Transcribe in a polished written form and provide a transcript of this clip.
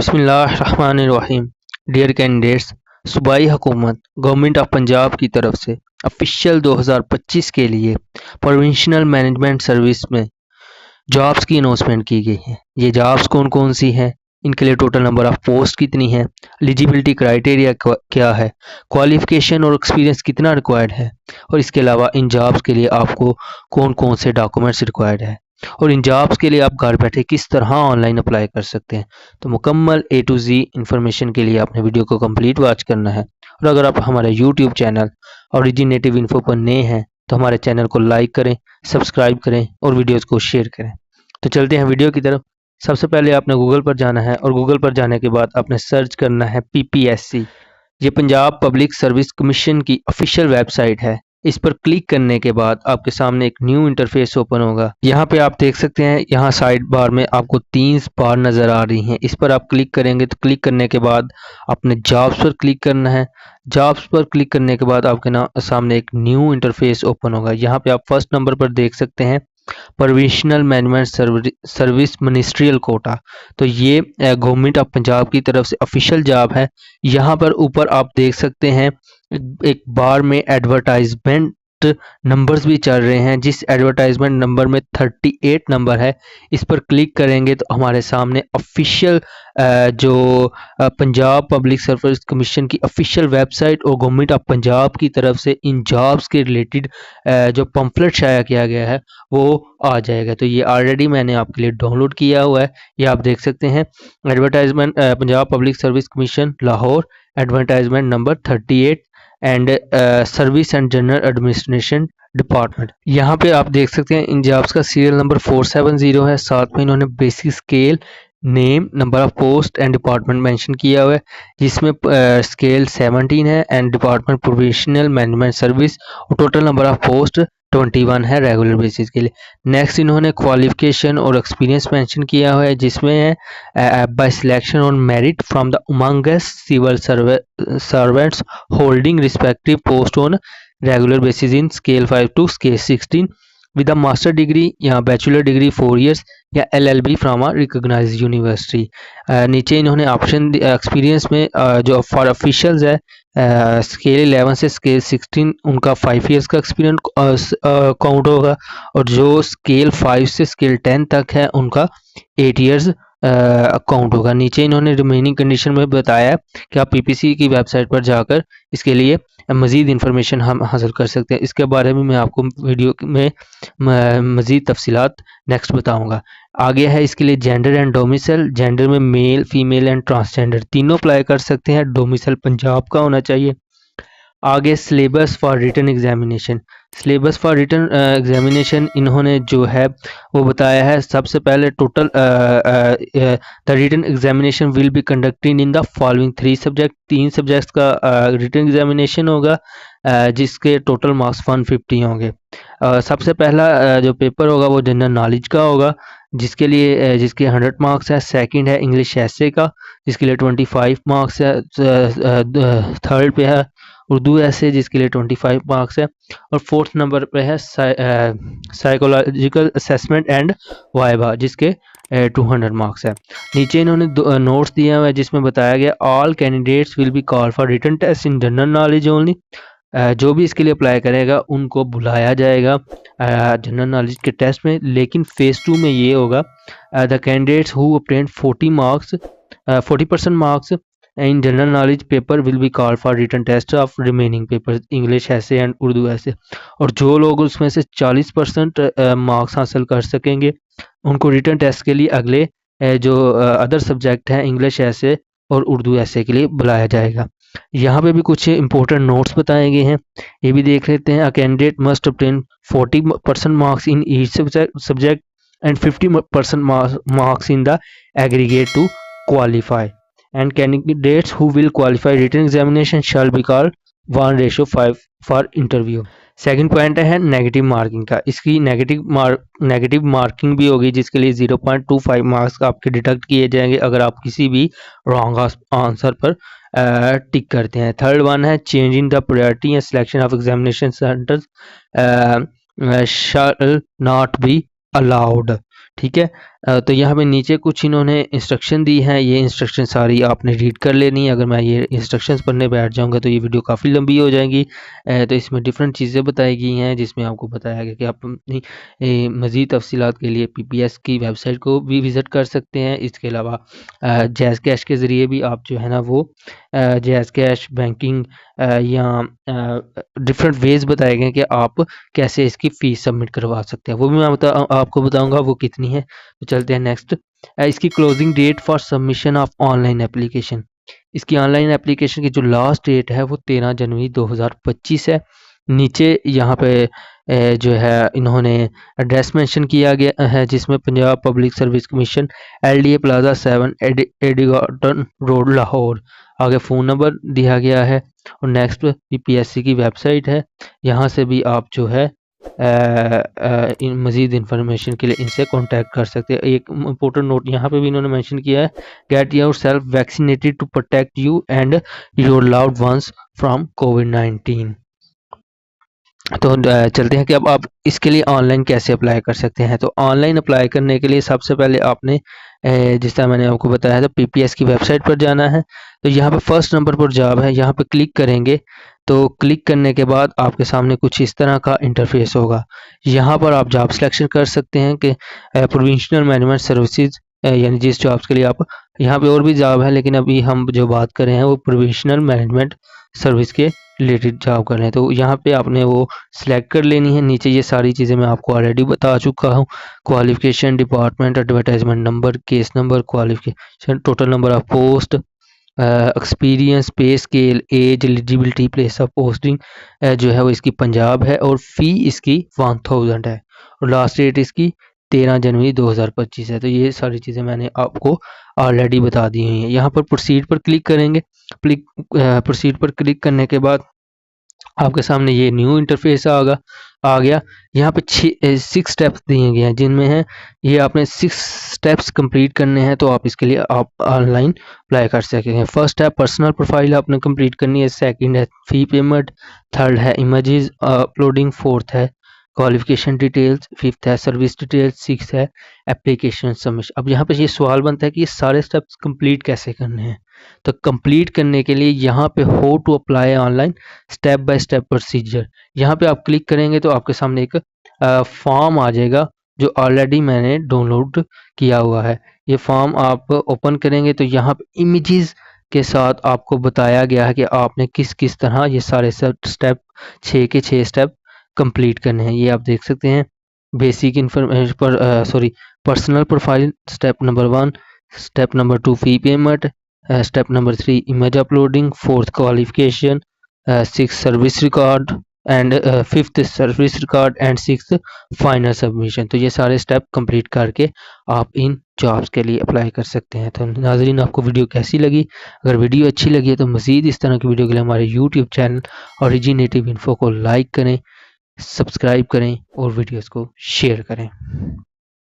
बिस्मिल्लाहिर्रहमानिर्रहीम। Dear candidates, सूबाई हुकूमत गवर्नमेंट ऑफ पंजाब की तरफ से ऑफिशियल 2025 के लिए प्रोविंशनल मैनेजमेंट सर्विस में जॉब्स की अनाउंसमेंट की गई है। ये जॉब्स कौन कौन सी हैं, इनके लिए टोटल नंबर ऑफ पोस्ट कितनी है, एलिजिबिलिटी क्राइटेरिया क्या है, क्वालिफिकेशन और एक्सपीरियंस कितना रिक्वायर्ड है, और इसके अलावा इन जॉब्स के लिए आपको कौन कौन से डॉक्यूमेंट्स रिक्वायर्ड है, और इन जॉब्स के लिए आप घर बैठे किस तरह ऑनलाइन अप्लाई कर सकते हैं। तो मुकम्मल A to Z इंफॉर्मेशन के लिए आपने वीडियो को कंप्लीट वॉच करना है। और अगर आप हमारे यूट्यूब चैनल ओरिजिनेटिव इन्फो पर नए हैं तो हमारे चैनल को लाइक करें, सब्सक्राइब करें और वीडियोज़ को शेयर करें। तो चलते हैं वीडियो की तरफ। सबसे पहले आपने गूगल पर जाना है और गूगल पर जाने के बाद आपने सर्च करना है PPSC। ये पंजाब पब्लिक सर्विस कमीशन की ऑफिशियल वेबसाइट है। इस पर क्लिक करने के बाद आपके सामने एक न्यू इंटरफेस ओपन होगा। यहाँ पे आप देख सकते हैं, यहाँ साइड बार में आपको 3 बार नज़र आ रही हैं। इस पर आप क्लिक करेंगे तो क्लिक करने के बाद आपने जॉब्स पर क्लिक करना है। जॉब्स पर क्लिक करने के बाद आपके सामने एक न्यू इंटरफेस ओपन होगा। यहाँ पे आप फर्स्ट नंबर पर देख सकते हैं provincial management service ministerial quota. तो ये गवर्नमेंट ऑफ पंजाब की तरफ से ऑफिशियल जॉब है। यहाँ पर ऊपर आप देख सकते हैं एक बार में एडवर्टाइजमेंट नंबर्स भी चल रहे हैं, जिस एडवर्टाइजमेंट नंबर में 38 नंबर है। इस पर क्लिक करेंगे तो हमारे सामने ऑफिशियल जो पंजाब पब्लिक सर्विस कमीशन की ऑफिशियल वेबसाइट और गवर्नमेंट ऑफ पंजाब की तरफ से इन जॉब्स के रिलेटेड जो पंफलेट शाया किया गया है वो आ जाएगा। तो ये ऑलरेडी मैंने आपके लिए डाउनलोड किया हुआ है, ये आप देख सकते हैं। Advertisement Punjab public service commission Lahore, advertisement number 38 and service and general administration department. यहाँ पे आप देख सकते हैं इन जॉब्स का सीरियल नंबर 470 है। साथ में इन्होंने basic scale, name, number of post and department mention किया हुआ है, जिसमें स्केल 17 है and department provincial management service, और टोटल नंबर ऑफ पोस्ट 21 है रेगुलर बेसिस के लिए। नेक्स्ट इन्होंने क्वालिफिकेशन और एक्सपीरियंस मेंशन किया हुआ है, जिसमें है by selection on merit from the amongst civil servants holding respective post on regular basis in scale 5 to scale 16 with a master degree या बैचलर डिग्री 4 इयर्स या LLB from a recognised university. नीचे इन्होंने option experience में जो for officials है scale 11 से scale 16 उनका 5 years का एक्सपीरियंस काउंट होगा, और जो स्केल 5 से स्केल 10 तक है उनका 8 इयर्स अकाउंट होगा। नीचे इन्होंने रिमेनिंग कंडीशन में बताया कि आप PPC की वेबसाइट पर जाकर इसके लिए मज़ीद इंफॉर्मेशन हम हासिल कर सकते हैं। इसके बारे में मैं आपको वीडियो में मज़ीद तफसीलात नेक्स्ट बताऊंगा। आगे है इसके लिए जेंडर एंड डोमिसाइल। जेंडर में मेल, फीमेल एंड ट्रांसजेंडर तीनों अप्लाई कर सकते हैं। डोमिसाइल पंजाब का होना चाहिए। आगे syllabus for written examination. Syllabus for written examination इन्होंने जो है वो बताया है। सबसे पहले total the written examination will be conducted in the following 3 subject. 3 subjects का रिटन एग्जामिनेशन होगा, जिसके टोटल मार्क्स 150 होंगे। सबसे पहला जो पेपर होगा वो जनरल नॉलेज का होगा, जिसके 100 मार्क्स है। सेकंड है इंग्लिश एसे का, जिसके लिए 25 मार्क्स है। थर्ड पे है उर्दू ऐसे, जिसके लिए 25 मार्क्स है। और फोर्थ नंबर पे है साइकोलॉजिकल असेसमेंट एंड वाइवा, जिसके 200 मार्क्स है। नीचे इन्होंने नोट्स दिया हुआ है, जिसमें बताया गया all candidates will be call for written test in general knowledge only. जो भी इसके लिए अप्लाई करेगा उनको बुलाया जाएगा जनरल नॉलेज के टेस्ट में, लेकिन फेज़ 2 में ये होगा the candidates who obtain 40% marks in general knowledge paper will be call for written test of remaining paper English essay and Urdu essay. और जो लोग उसमें से 40% मार्क्स हासिल कर सकेंगे उनको रिटन टेस्ट के लिए अगले जो अदर सब्जेक्ट हैं इंग्लिश ऐसे और उर्दू ऐसे के लिए बुलाया जाएगा। यहाँ पे भी कुछ इंपॉर्टेंट नोट्स बताए गए हैं, ये भी देख लेते हैं। A candidate must obtain 40% marks in each subject and 50% marks in the aggregate to qualify, and candidates who will qualify written examination shall be called 1:5 for interview। Second point है negative marking का। इसकी negative marking भी होगी, जिसके लिए 0.25 marks आपके deduct किए जाएंगे अगर आप किसी भी रॉन्ग आंसर पर टिक करते हैं। थर्ड वन है change in the priority and selection of examination centres shall not be allowed. ठीक है। तो यहाँ पे नीचे कुछ इन्होंने इंस्ट्रक्शन दी है, ये इंस्ट्रक्शन सारी आपने रीड कर लेनी है। अगर मैं ये इंस्ट्रक्शंस पढ़ने बैठ जाऊँगा तो ये वीडियो काफ़ी लंबी हो जाएगी। तो इसमें डिफरेंट चीज़ें बताई गई हैं, जिसमें आपको बताया गया कि आप अपनी मज़ीद तफसीलात के लिए पीपीएस की वेबसाइट को भी विज़िट कर सकते हैं। इसके अलावा जैज़ कैश के ज़रिए भी आप जो है ना वो जैज़ कैश बैंकिंग या डिफरेंट वेज़ बताए गए हैं कि आप कैसे इसकी फ़ीस सबमिट करवा सकते हैं। वो भी मैं आपको बताऊँगा वो कितनी है। तो चलते हैं नेक्स्ट। इसकी closing date for submission of online application. इसकी ऑनलाइन एप्लीकेशन की जो लास्ट डेट है वो 13 जनवरी 2025 है। नीचे यहाँ पे जो है इन्होंने एड्रेस मेंशन किया गया है, जिसमें Punjab public service commission, LDA plaza 7 Edgerton road Lahore. आगे फ़ोन नंबर दिया गया है और नेक्स्ट पीपीएससी की वेबसाइट है। यहाँ से भी आप जो है इन मज़ीद इन्फॉर्मेशन के लिए इनसे कांटेक्ट कर सकते हैं। एक इम्पोर्टेंट नोट यहाँ पे भी इन्होंने मेंशन किया है, get yourself vaccinated to protect you and your loved ones from कोविड-19। तो चलते हैं कि अब आप इसके लिए ऑनलाइन कैसे अप्लाई कर सकते हैं। तो ऑनलाइन अप्लाई करने के लिए सबसे पहले आपने जिस तरह मैंने आपको बताया था पीपीएस की वेबसाइट पर जाना है। तो यहाँ पे फर्स्ट नंबर पर जॉब है, यहाँ पे क्लिक करेंगे। तो क्लिक करने के बाद आपके सामने कुछ इस तरह का इंटरफेस होगा। यहाँ पर आप जॉब सिलेक्शन कर सकते हैं कि प्रोविंशनल मैनेजमेंट सर्विसेज, यानी जिस जॉब्स के लिए आप, यहाँ पे और भी जॉब है लेकिन अभी हम जो बात कर रहे हैं वो प्रोविंशनल मैनेजमेंट सर्विस के रिलेटेड जॉब कर रहे हैं। तो यहाँ पे आपने वो सिलेक्ट कर लेनी है। नीचे ये सारी चीज़ें मैं आपको ऑलरेडी बता चुका हूँ। Qualification, department, advertisement number, case number, qualification, total number of post, experience, pay scale, age, eligibility, place of posting जो है वो इसकी पंजाब है और फ़ी इसकी 1000 है और लास्ट डेट इसकी 13 जनवरी 2025 है। तो ये सारी चीज़ें मैंने आपको ऑलरेडी बता दी हुई हैं। यहाँ पर प्रोसीड पर क्लिक करेंगे। प्रोसीड पर क्लिक करने के बाद आपके सामने ये न्यू इंटरफेस आ गया। यहाँ पे 6 स्टेप्स दिए गए हैं, जिनमें है ये आपने 6 स्टेप्स कंप्लीट करने हैं। तो आप इसके लिए आप ऑनलाइन अप्लाई कर सकेंगे। फर्स्ट है पर्सनल प्रोफाइल आपने कंप्लीट करनी है। सेकंड है फी पेमेंट। थर्ड है इमेजेस अपलोडिंग। फोर्थ है क्वालिफिकेशन डिटेल्स। फिफ्थ है सर्विस डिटेल्स। सिक्स है एप्लीकेशन सबमिशन। अब यहाँ पे ये सवाल बनता है कि ये सारे स्टेप्स कंप्लीट कैसे करने हैं। तो कंप्लीट करने के लिए यहाँ पे how to apply online step by step procedure, यहाँ पे आप क्लिक करेंगे तो आपके सामने एक फॉर्म आ जाएगा जो ऑलरेडी मैंने डाउनलोड किया हुआ है। ये फॉर्म आप ओपन करेंगे तो यहाँ पे इमेजेस के साथ आपको बताया गया है कि आपने किस किस तरह ये सारे स्टेप 6 के 6 स्टेप कंप्लीट करने हैं। ये आप देख सकते हैं। बेसिक इन्फॉर्मेशन पर personal profile step number 1, step number 2 fee payment, step number 3 image uploading, fourth qualification, sixth service record and fifth service record and sixth final submission। तो ये सारे स्टेप कंप्लीट करके आप इन जॉब्स के लिए अप्लाई कर सकते हैं। तो नाज़रीन, आपको वीडियो कैसी लगी? अगर वीडियो अच्छी लगी है तो मज़ीद इस तरह की वीडियो के लिए हमारे यूट्यूब चैनल ओरिजिनेटिव इन्फो को लाइक करें, सब्सक्राइब करें और वीडियोस को शेयर करें।